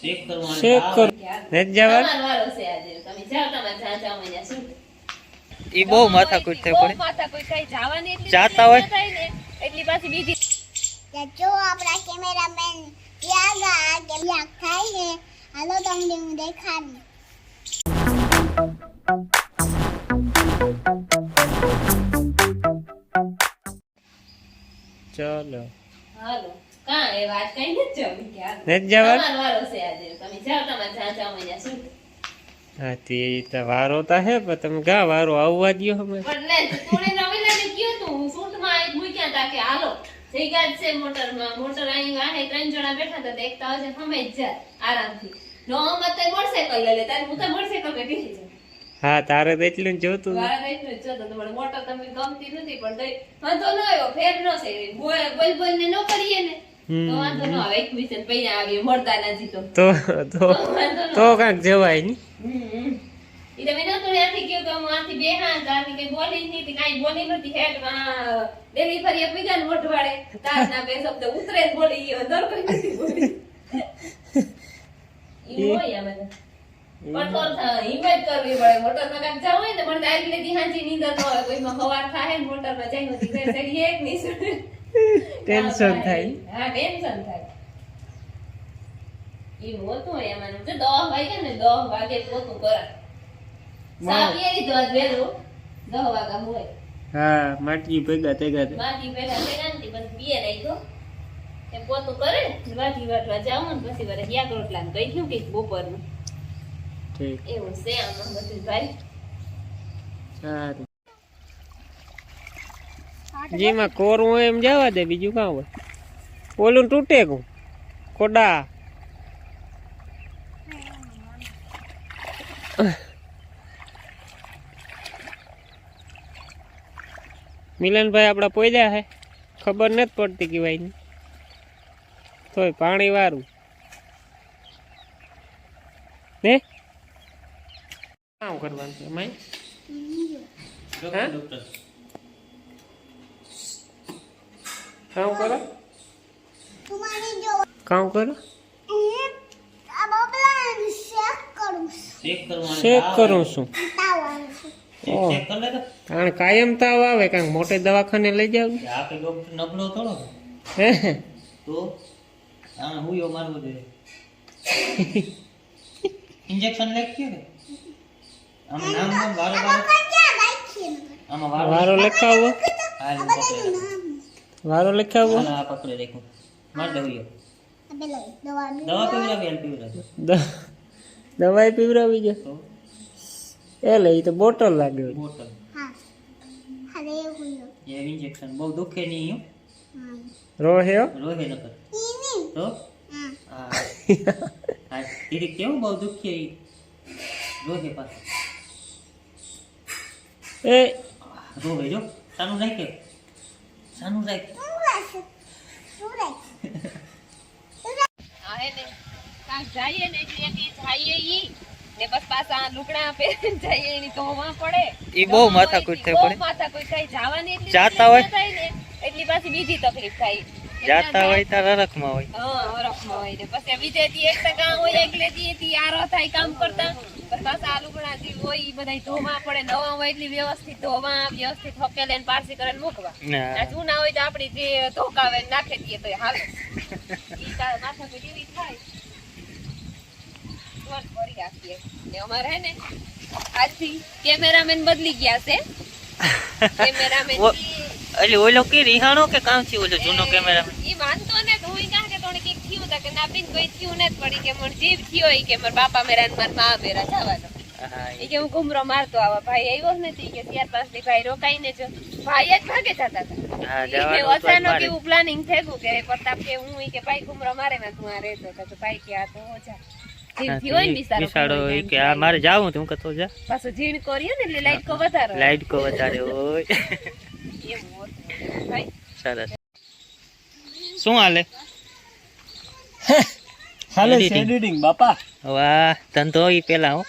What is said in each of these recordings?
Check કર ને જવા ઈ બહુ માથાકૂટ થાય પડે માથાકૂટ કઈ જવાની એટલી જાતા હોય એટલી પાછી બીજી જો આપણા કેમેરામેન ત્યાં ગયા કે યાક થાય છે હાલો તમને હું દેખાડી ચલો હાલો કા એ વાત કઈ નથી જમી કે ને જવા તમારો વારો છે આજે તમે જાવ તમારે ચાચા મજા શું હા તે તો વારો તા હે પણ તમે ગા વારો આવવા દયો અમે પણ લે થોડે રમીલાને કયો તું હું સૂટમાં એક મૂક્યા તા કે હાલો જઈગાજ છે મોટરમાં મોટર અહીં વાહે 3 જણા બેઠા હતા દેખતા હશે હમે જ જા આરામથી નો મત મોટરસાઇકલ લે તારે હું તો મોટરસાઇકલ મે બેઠી છું હા તારે તો એટલું જ જોતું વાળા એટલું જ જોતો તમારે મોટર તમે ગમતી નથી પણ તઈ વાંધો ન આવ્યો ફેર ન છે બોલ ને ન કરીએ ને તો વાંધો ન આવે એક વિશે પૈયા આવી મળતા નથી તો કાંક જવાય ની ઈ તમે નતો ત્યાંથી કયો કે હું આથી બે હા તારની કઈ બોલી નથી કાઈ બોલી નથી હેડમાં ડેલિવરી પીગા ને મોઢવાડે તારના બે શબ્દ ઉતરે જ બોલી ઈ અંદર કોઈ નથી બોલી ઈ હોય આ બધા કઠોર થાય હિંમત કરવી પડે મોટરમાં કામ જાવ હોય ને મને આઈ લેતી હાંજી નીંદર ન હોય કોઈમાં હવાર થાય ને મોટરમાં જઈ નથી ફેર સડી એક ની ટેન્શન થાય હા ટેન્શન થાય ઈ મોતું હોય એમાં તો 10 વાગે ને 10 વાગે પોતું કરે સાપીએ દીધો આજ વેલો 10 વાગા હોય હા માટી ભેગા તેગા માટી ભેગા ભેગા નથી પણ પીએ રાખ્યો એ પોતું કરે વાટી વાટવા જાવ ને પછી વરે યાક રોટલા ને કહી દઉં કે બપોરનું ઠીક એવું છે આમાં બધું ભાઈ સારું જેમાં કોરું હોય એમ જવા દે બીજું કાં હોય ઓલું તૂટે કું કોડા મિલનભાઈ આપડા પોયદા હે ખબર નથી પડતી કે ભાઈ તોય પાણી વાળું ને કામ કરવાનું છે માઈ ડોક્ટર કામ કરો તમારી જો કામ કરો આ બબલા શેક કરું ચેક કરું છું તાવાનું છે ઓહ ચેક કર લે તો કારણ કાયમ તાવ આવે કાંઈક મોટે દવાખાને લઈ જાવ આપણે ડોક્ટર નબળો થોડો હે તો આ હુયો મારવો જોઈએ ઇન્જેક્શન લખ્યું કે આમાં નામ નામ વારો વારો ક્યાં રાખીએ આમાં વારો લખાવો હાલ હું પકડી રાખું. વારો લખાવો હાલ આ પકડી રાખું માર દે હુયો પેલો દવા દવા પીવડાવી હાલ પીવડાવી દવાઈ પીવડાવી છે તો એ લઈ તો બોટલ લાગ્યો બોટલ હા હરે હુયો એ ઇન્જેક્શન બહુ દુખે નહીં હા રોહ્યો રોહે નકર ઈની તો હા હા હા દીદી કેવું બહુ દુખે ઈ રોહે પાછું એ રોહે જો સાનું રાખે સાનું રાખ આ હે ને કાંક જઈએ ને એટલે એક જઈએ ઈ ને બસ પાછા લુગડા પહેરીને જઈએ એની ધોવા પડે ઈ બહુ માથાકૂટ થાય પડે. બહુ માથાકૂટ થાય જવાની એટલી જાતા હોય. થાય ને એટલી પાછી બીજી તકલીફ થાય જાતા હોય તાર રખમાં હોય હા હરખમાં હોય ને પછી વિજયથી એક ટકા હોય એકલેથી એથી આરો થાય કામ કરતા પણ પાછા આ લુગડા જે હોય ઈ બધાય ધોવા પડે નવા હોય એટલી વ્યવસ્થિત ધોવા વ્યવસ્થિત હકેલે ને પારસી કરીને મૂકવા ના. આ જૂના હોય તો આપડી જે ધોકાવે ને નાખી દઈએ તો હાલે ઈ માથાકૂટ એવી થાય બસ ભરી રાખીએ ને અમારે હે ને આજથી કેમેરામેન બદલી ગયા છે કેમેરામેન એટલે ઓલો કે રિહાણો કે કામ થી ઓલો જૂનો કેમેરામેન ઈ માનતો ને તો હું કાં કે તોણે કઈક થયું તા કે ના બિન કોઈ થયું નથી પડી કે મને જીવ થયો ઈ કે મારા બાપા મેરા ને મારા મા મેરા જવાનો હા ઈ કે હું ઘુમરો મારતો આવા ભાઈ આવ્યો જ નથી કે 4-5 દી ભાઈ રોકાઈને જો ભાઈ જ ભાગે જતા હતા હા ઈ કે જવાનું તો અચાનક મારે એવું પ્લાનિંગ થયું કે પ્રતાપ કે હું ઈ કે ભાઈ ઘુમરો મારે ને તું આ રહેતો હતો તો ભાઈ કે આ તો જા જીવ થયો ને બિસાડો ઈ કે આ મારે જાવું તો હું કતો જા પાછો જીણ કર્યો ને એટલે લાઈટ કો વધારે લાઈટ કો વધારે હોય એમ હોત ભાઈ સરસ શું હાલે હાલે Editing. એડિટિંગ બાપા વાહ ધંધો ઈ પેલા હો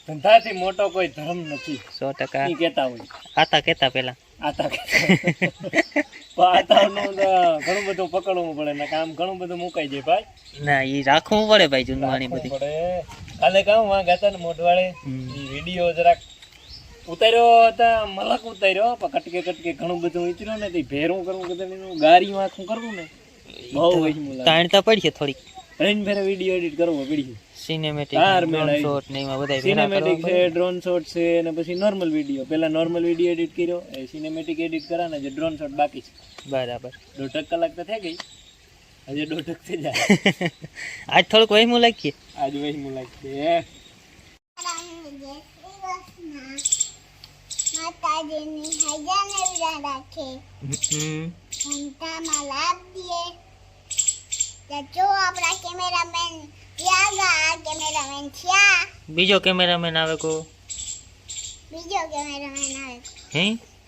ધંધાથી મોટો કોઈ ધર્મ નથી 100% ઈ કહેતા હોય આતા કેતા પેલા આતાનું ઘણું બધું પકડવું પડે ને કામ ઘણું બધું મુકાઈ જાય ભાઈ. ના ઈ રાખવું પડે ભાઈ જૂનવાની રાખવું બધી. પડે. કાલે કામ વાં ગયા ને મોટવાડે ઈ વિડીયો જરાક ઉતાર્યો હતા, મલક ઉતાર્યો પણ કટકે ઘણું બધું ઉતર્યું ને તે ભેરું કરવું કદાચ ગારી આખું કરવું ને બહુ વહેમું લાગે. તાણતા પડી થોડીક ત્રણ ફેરે વિડીયો એડિટ કરવો પડી. સિનેમેટિક ચાર ડ્રોન મેળાઈ. શોટ ને એમાં બધા સિનેમેટિક છે, ડ્રોન શોટ છે અને પછી નોર્મલ વિડીયો. પહેલા નોર્મલ વિડીયો એડિટ કર્યો, એ સિનેમેટિક એડિટ કરાને જે ડ્રોન શોટ બાકી છે. બરાબર. 1.5 કલાક તો થઈ ગઈ, હજી 1.5 થઈ જાય. આજ થોડુંક વહેમું લાગીએ. આજ વહેમું લાગશે. માતાજીની હજાને વિરા રાખે સંતામાં લાભ દે. જો આપણા કેમેરામેન ત્યાં ગયા, કેમેરામેન થયા, બીજો કેમેરામેન આવે કો બીજો કેમેરામેન આવે. હે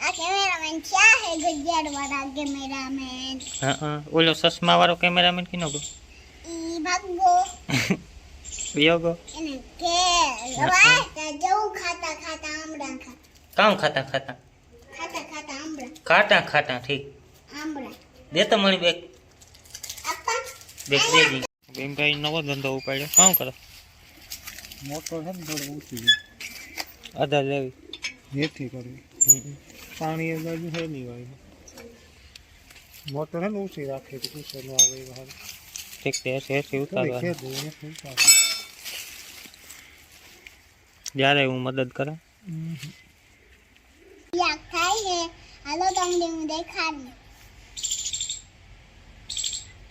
આ કેમેરામેન થયા હે ગજ્જાડ વાળા કેમેરામેન. હા ઓલો ચશ્મા વાળો કેમેરામેન કીનો ગો ઈ ભાગો વિયો ગો એને કે લવાય તા જવું ખાતા ખાતા આમળા કામ ખાતા ખાતા ખાતા ખાતા આમળા ખાટા ખાટા ઠીક આમળા દે તો મણી બેગ આપા બેગ દે દી બેનભાઈ નવો ધંધો ઉપાડ્યો કામ કરો મોટો છે ને થોડો ઊંચી છે, આધાર લેવી જેથી કરવી. પાણી એ બાજુ છે નહીં ભાઈ, મોટો છે ને ઊંચી રાખે તો કુછ ન આવે એ બહાર. ઠીક છે એસી ઉતારવા જ્યારે હું મદદ કરા યા ખાઈ હે. હાલો તમને હું દેખાડી.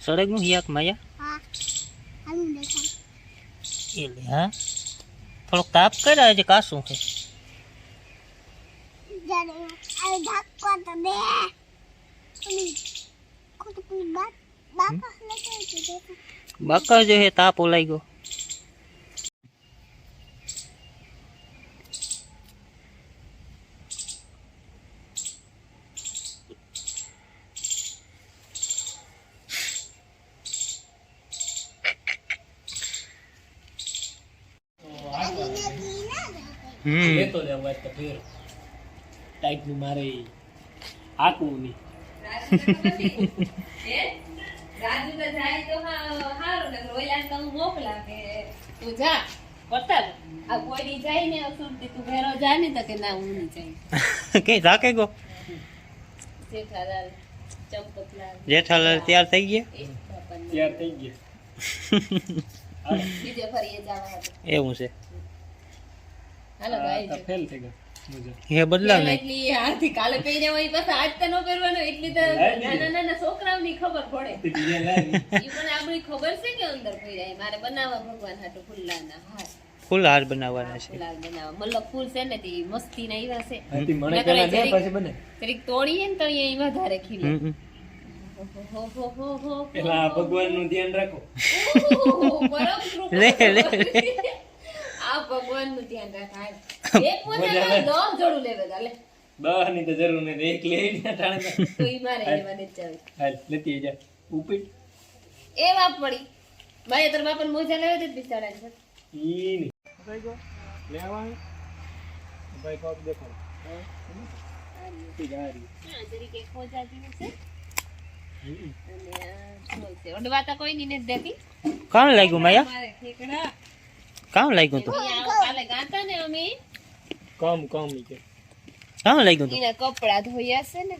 સડક નું હિયાક માયા હા હાલો દેખાડી. એ લે હા થોડોક તાપ કર્યા છે કાશું છે જરે આ ધક્કો તો દે. કોઈ બાત બાપા લેતો છે. બાકા જો હે તાપ ઓલાઈ ગયો લેતો જાવ આજ તો ફેર ટાઈટ નું મારે આકવું નહીં. રાજુ તો જાય તો હારું ને રોયલા તો હું મોકલા કે તું જા પતાલ આ કોઈ દી જાય ને અસુરતી તું ઘેરો જા ને તો કે ના હું નહીં જાય. કે રાખે ગો જેઠાલાલ ચંપકલાલ જેઠાલાલ તૈયાર થઈ ગયા એ બાપાને તૈયાર થઈ ગયા. બીજે ફરી એ જવા હતું. એવું છે હાલો ગાય ફેલ થઈ ગયો મુજબ. હે બદલાવ નહીં એટલી હાથી કાલે પહેર્યા હોય પાછા આજ તો ન પહેરવાનો એટલી તો નાના છોકરાઓની ખબર પડે. તે બીજા લાવી. ઈ પણ આપણી ખબર છે કે અંદર પહેર્યા મારે બનાવવા ભગવાન હાટુ ફૂલના હાર ફૂલ હાર બનાવવાના છે ફૂલાર બનાવવા મતલબ ફૂલ છે ને તે મસ્તી ના એવા છે આથી મને પેલા દે પછી બને. તરીક તોડીએ ને તો અહીંયા વધારે ખીલે. હમ. હો હો હો હો પેલા ભગવાન નું ધ્યાન રાખો. પરમ કૃપા. લે લે આ ભગવાન નું ધ્યાન રાખાય. એક પોતે 10 જોડું લેવે ગાલે 10 ની તો જરૂર નથી, એક લઈ ને ટાણે તો ઈ મારે લેવા દે ચાલ. હાલ લેતી જા ઉપીટ એ વાપ પડી ભાઈ તાર બાપન મોજા લેવે દે બિચારા છે. ઈ ની ભાઈ ગો લેવા ભાઈ કોક દેખો તિગારી હા તરીકે ખોજા જેવું છે અને આ શું છે અડવાતા કોઈ ની નથી દેતી. કામ લાગ્યું માયા મારે ઠેકડા કામ લાગ્યું તું અહીંયા કાલે ગાતા ને અમે કમ ઈ કે કામ લાગ્યું તું એના કપડા ધોયા છે ને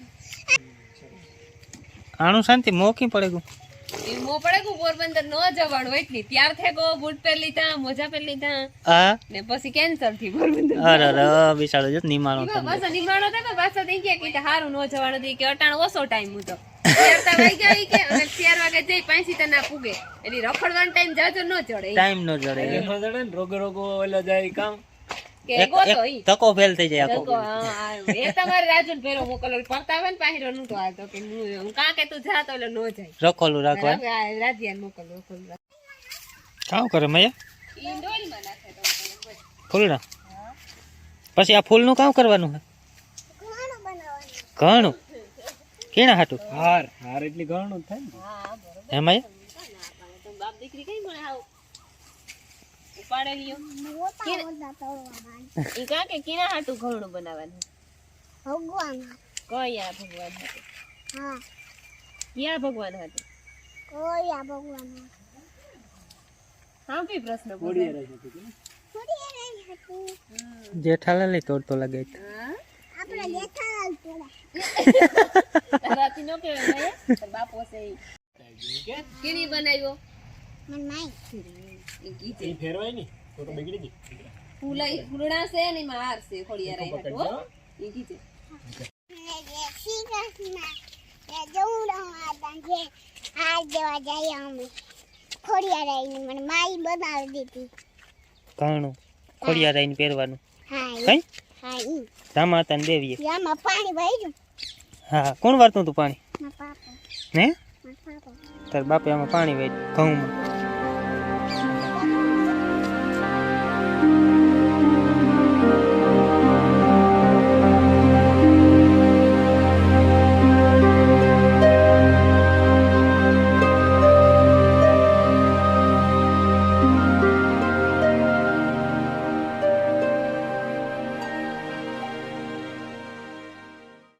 આનું શાંતિ મોકી પડે ગયું એ મો પડે કુ પોરબંદર નો જવાનું એટલી ત્યાર થે ગો બૂટ પહેર લીધા મોજા પહેર લીધા આ ને પછી કેન્સલ થી પોરબંદર અરે અરે બિચારો જો નિમાણો તમને પાછા નિમાણો થાય પાછા થઈ ગયા કે હારું નો જવાનું થઈ કે અટાણ ઓછો ટાઈમ હતો 4 વાગ્યા ઈ કે અને 4 વાગે જઈ પાંચી તા ના પૂગે એટલે રખડવાનો ટાઈમ જાજો ન ચડે ટાઈમ નો જડે એમાં જડે ને રોગો ઓલા જાય કામ કે એક ગોતો ઈ તકો ફેલ થઈ જાય તકો, આખો હા, એ તમારે રાજુ ભેરો મોકલો પડતા આવે ને પાහිરો નું તો આ તો કે હું કા કે તું જા તો એટલે નો જાય રખોલું રાખવા રાજ્યાન મોકલો કામ કરે મૈયા ઈ ડોલ માં નાખે તો બસ. ફૂલના પછી આ ફૂલનું કામ કરવાનું છે ઘણું બનાવવાનું. ઘણું કેના હાટું હાર એટલી ઘણું થાય ને. હા બરોબર હે મૈયા તો બાપ દીકરી કઈ મને આવ ઉપાડે લ્યો મોટા મોટા તળવા માંડ. ઈ કા કે કિના હાટું ઘણું બનાવવાનું ભગવાન કયા ભગવાન હતું? હા ક્યાં ભગવાન હતું? કોયા ભગવાન હા કઈ પ્રશ્ન પૂછે? ખોડિયાર જ હતું કે? ખોડિયાર હતું જેઠાલાલ તોડતો લાગે છે. હા આપણા જેઠાલાલ પેલા તારાથી નો કહેવાય ભાઈ તાર બાપો છે ઈ. કે કેની બનાવ્યો? મન માઈ ઈ કીધે ઈ ફેરવાય નહીં તો તો બગડી ગઈ. ફૂલડા છે ને એમાં હાર છે ખોડિયાર આયા તો હો. ઈ કીધે ને જે શ્રી કૃષ્ણ ને જવડા હતા જે આ જેવા જાય અમે ખોડિયાર આવીને મને માઈ બનાવી દીધી ઘણું ખોડિયાર આવીને પહેરવાનું. હા કઈ હા ઈ રામાતા ને દેવીએ. આમાં પાણી ભર્યું હા કોણ વારતું તું પાણી? મારા પાપા હે મારા પાપા તાર બાપે આમાં પાણી વાર્યું ઘઉંમાં.